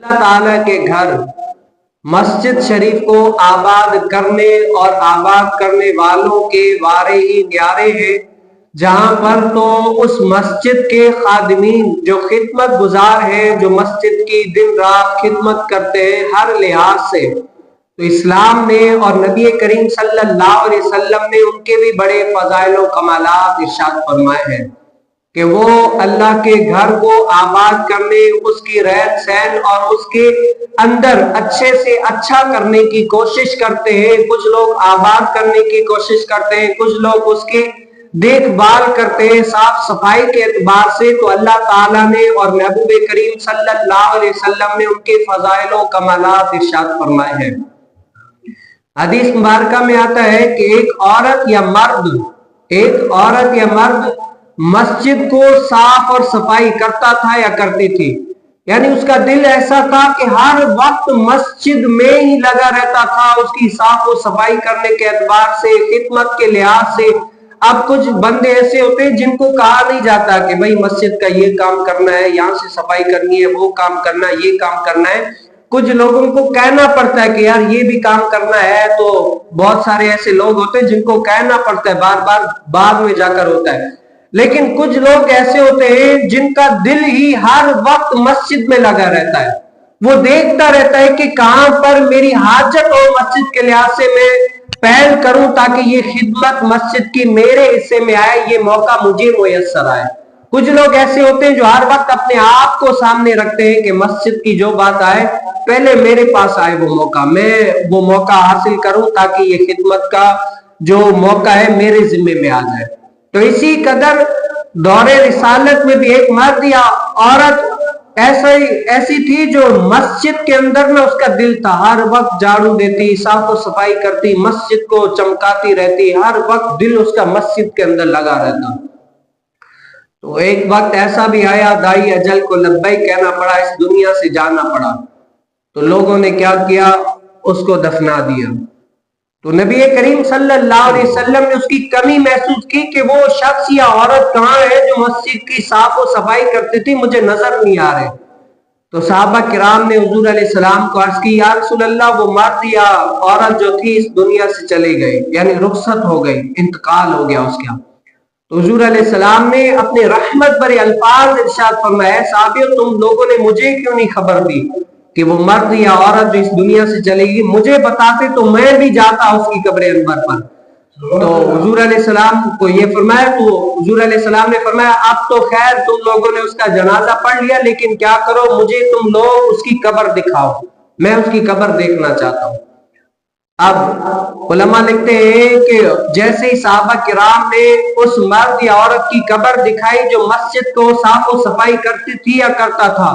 اللہ تعالیٰ کے گھر مسجد شریف کو آباد کرنے اور آباد کرنے والوں کے وارے ہی نیارے ہیں، جہاں پر تو اس مسجد کے خادمین جو خدمت گزار ہیں، جو مسجد کی دن رات خدمت کرتے ہیں ہر لحاظ سے، تو اسلام نے اور نبی کریم صلی اللہ علیہ وسلم نے ان کے بھی بڑے فضائل و کمالات ارشاد فرمائے ہیں کہ وہ اللہ کے گھر کو آباد کرنے، اس کی رہن سہن اور اس کے اندر اچھے سے اچھا کرنے کی کوشش کرتے ہیں۔ کچھ لوگ آباد کرنے کی کوشش کرتے ہیں، کچھ لوگ اس کے دیکھ بھال کرتے ہیں صاف صفائی کے اعتبار سے۔ تو اللہ تعالیٰ نے اور نبی کریم صلی اللہ علیہ وسلم نے ان کے فضائل و کمالات ارشاد فرمائے ہیں۔ حدیث مبارکہ میں آتا ہے کہ ایک عورت یا مرد مسجد کو صاف اور صفائی کرتا تھا یا کرتی تھی، یعنی اس کا دل ایسا تھا کہ ہر وقت مسجد میں ہی لگا رہتا تھا، اس کی صاف و صفائی کرنے کے اعتبار سے، خدمت کے لحاظ سے۔ اب کچھ بندے ایسے ہوتے ہیں جن کو کہا نہیں جاتا کہ بھئی مسجد کا یہ کام کرنا ہے، یہاں سے صفائی کرنی ہے، وہ کام کرنا ہے، یہ کام کرنا ہے۔ کچھ لوگوں کو کہنا پڑتا ہے کہ یار یہ بھی کام کرنا ہے، تو بہت سارے ایسے لوگ ہوتے ہیں جن کو کہنا پڑتا ہے، بار بار بعد میں جا کر ہوتا ہے۔ لیکن کچھ لوگ ایسے ہوتے ہیں جن کا دل ہی ہر وقت مسجد میں لگا رہتا ہے، وہ دیکھتا رہتا ہے کہ کہاں پر میری حاجت ہو، مسجد کے لحاظ سے میں پہل کروں تاکہ یہ خدمت مسجد کی میرے حصے میں آئے، یہ موقع مجھے میسر آئے۔ کچھ لوگ ایسے ہوتے ہیں جو ہر وقت اپنے آپ کو سامنے رکھتے ہیں کہ مسجد کی جو بات آئے پہلے میرے پاس آئے وہ موقع، میں وہ موقع حاصل کروں تاکہ یہ خدمت کا جو موقع ہے میرے ذمے میں آ جائے۔ تو اسی قدر دور رسالت میں بھی ایک مرد یا عورت ایسی تھی جو مسجد کے اندر میں اس کا دل تھا، ہر وقت جھاڑو دیتی، صاف و صفائی کرتی، مسجد کو چمکاتی رہتی، ہر وقت دل اس کا مسجد کے اندر لگا رہتا۔ تو ایک وقت ایسا بھی آیا، دائی اجل کو لبیک کہنا پڑا، اس دنیا سے جانا پڑا۔ تو لوگوں نے کیا کیا؟ اس کو دفنا دیا۔ تو نبی کریم صلی اللہ علیہ وسلم نے اس کی کمی محسوس کی کہ وہ شخص یا عورت کہاں ہے جو مسجد کی صاف و صفائی کرتی تھی، مجھے نظر نہیں آ رہے۔ تو صحابہ کرام نے حضور علیہ السلام کو عرض کی، یا رسول اللہ، وہ مرد یا عورت جو تھی اس دنیا سے چلے گئے، یعنی رخصت ہو گئی، انتقال ہو گیا اس کا۔ تو حضور علیہ السلام نے اپنے رحمت بھرے الفاظ ارشاد فرمایا، صحابیو تم لوگوں نے مجھے کیوں نہیں خبر دی کہ وہ مرد یا عورت جو اس دنیا سے چلے گی، مجھے بتاتے تو میں بھی جاتا اس کی قبر انور پر۔ تو حضور علیہ السلام کو یہ فرمایا، تو حضور علیہ السلام نے فرمایا اب تو خیر تم لوگوں نے اس کا جنازہ پڑھ لیا، لیکن کیا کرو، مجھے تم لوگ اس کی قبر دکھاؤ، میں اس کی قبر دیکھنا چاہتا ہوں۔ اب علماء لکھتے ہیں کہ جیسے ہی صحابہ کرام نے اس مرد یا عورت کی قبر دکھائی جو مسجد کو صاف و صفائی کرتی تھی یا کرتا تھا،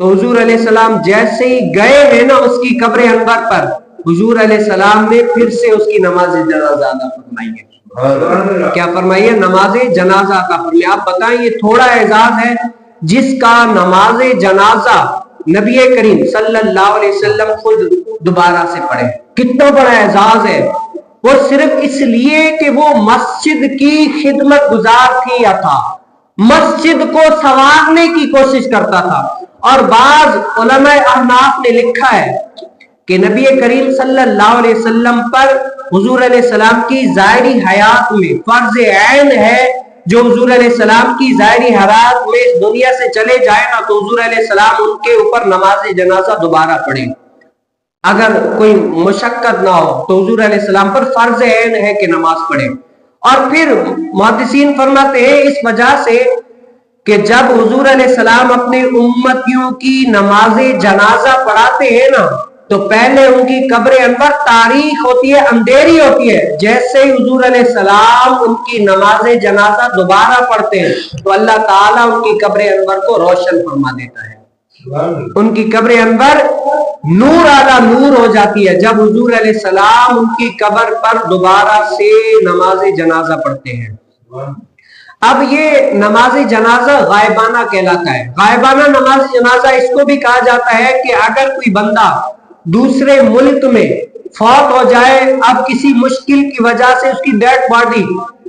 تو حضور علیہ السلام جیسے ہی گئے ہیں نا اس کی قبر انور پر، حضور علیہ السلام نے پھر سے اس کی نماز جنازہ ادا فرمائی ہے۔ کیا فرمائی ہے؟ نماز جنازہ ادا فرمائی۔ آپ بتائیں یہ تھوڑا اعزاز ہے جس کا نماز جنازہ نبی کریم صلی اللہ علیہ وسلم خود دوبارہ سے پڑھے، کتنا بڑا اعزاز ہے۔ وہ صرف اس لیے کہ وہ مسجد کی خدمت گزار تھی یا تھا، مسجد کو سنوارنے کی کوشش کرتا تھا۔ اور بعض علماء احناف نے لکھا ہے کہ نبی کریم صلی اللہ علیہ وسلم پر حضور علیہ السلام کی ظاہری حیات میں فرض عین ہے، جو حضور علیہ السلام کی ظاہری حیات میں اس دنیا سے چلے جائے نا تو حضور علیہ السلام ان کے اوپر نماز جنازہ دوبارہ پڑھیں، اگر کوئی مشقت نہ ہو تو حضور علیہ السلام پر فرض عین ہے کہ نماز پڑھیں۔ اور پھر محدثین فرماتے ہیں اس وجہ سے کہ جب حضور علیہ السلام اپنے امتیوں کی نماز جنازہ پڑھاتے ہیں نا تو پہلے ان کی قبر انور تاریخ ہوتی ہے، اندھیری ہوتی ہے۔ جیسے ہی حضور علیہ السلام ان کی نماز جنازہ دوبارہ پڑھتے ہیں تو اللہ تعالیٰ ان کی قبر انور کو روشن فرما دیتا ہے، ان کی قبر انور نور اعلیٰ نور ہو جاتی ہے جب حضور علیہ السلام ان کی قبر پر دوبارہ سے نماز جنازہ پڑھتے ہیں۔ اب یہ نماز جنازہ غائبانہ کہلاتا ہے۔ غائبانہ نماز جنازہ اس کو بھی کہا جاتا ہے کہ اگر کوئی بندہ دوسرے ملک میں فوت ہو جائے، اب کسی مشکل کی وجہ سے اس کی ڈیڈ باڈی